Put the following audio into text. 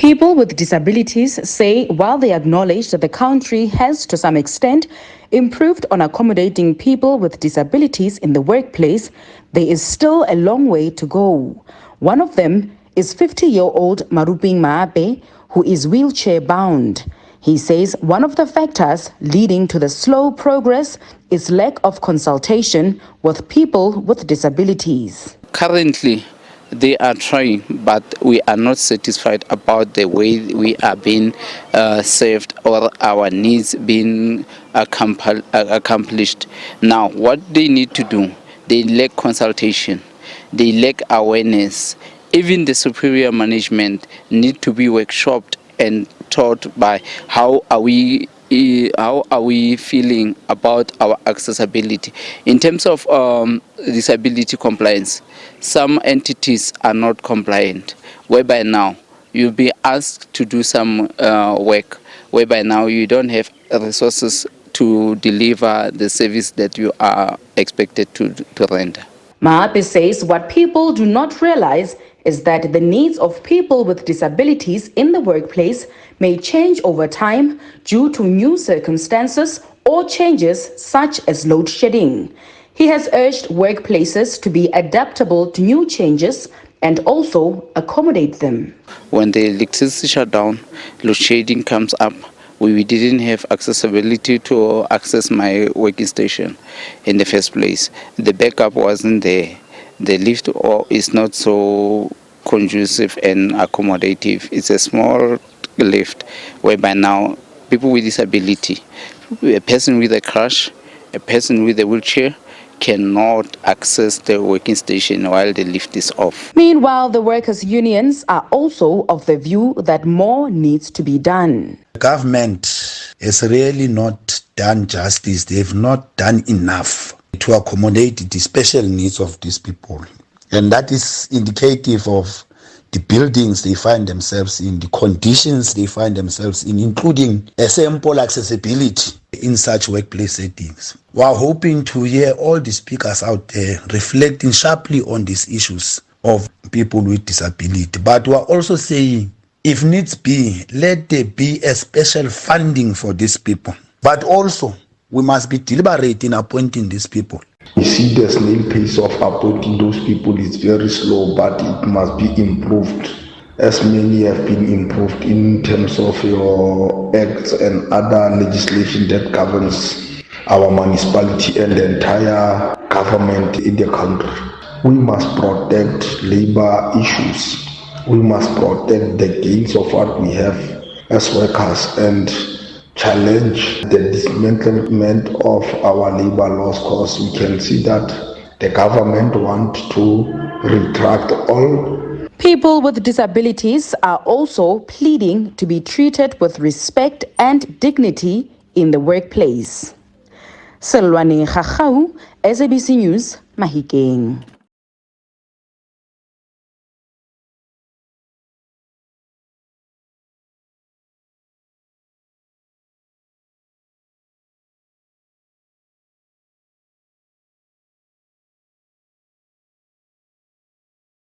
People with disabilities say while they acknowledge that the country has to some extent improved on accommodating people with disabilities in the workplace, there is still a long way to go. One of them is 50-year-old Maruping Maape, who is wheelchair bound. He says one of the factors leading to the slow progress is lack of consultation with people with disabilities. Currently, they are trying, but we are not satisfied about the way we are being served or our needs being accomplished. Now, what they need to do, they lack consultation, they lack awareness. Even the superior management need to be workshopped and taught by how are we feeling about our accessibility. In terms of disability compliance, some entities are not compliant, whereby now you'll be asked to do some work, whereby now you don't have resources to deliver the service that you are expected to render. Maape says what people do not realize is that the needs of people with disabilities in the workplace may change over time due to new circumstances or changes such as load shedding. He has urged workplaces to be adaptable to new changes and also accommodate them. When the electricity shut down, load shedding comes up. We didn't have accessibility to access my working station in the first place. The backup wasn't there. The lift is not so conducive and accommodative. It's a small lift whereby now people with disability, a person with a crutch, a person with a wheelchair cannot access the working station while the lift is off. Meanwhile, the workers' unions are also of the view that more needs to be done. The government has really not done justice. They've not done enough to accommodate the special needs of these people. And that is indicative of the buildings they find themselves in, the conditions they find themselves in, including a simple accessibility in such workplace settings. We are hoping to hear all the speakers out there reflecting sharply on these issues of people with disability. But we are also saying, if needs be, let there be a special funding for these people. But also, we must be deliberate in appointing these people. We see the snail pace of appointing those people is very slow, but it must be improved, as many have been improved in terms of your acts and other legislation that governs our municipality and the entire government in the country. We must protect labor issues. We must protect the gains of what we have as workers and challenge the dismantlement of our labor laws, because we can see that the government wants to retract all. People with disabilities are also pleading to be treated with respect and dignity in the workplace. Selwane Khachau, SABC News, Mahikeng.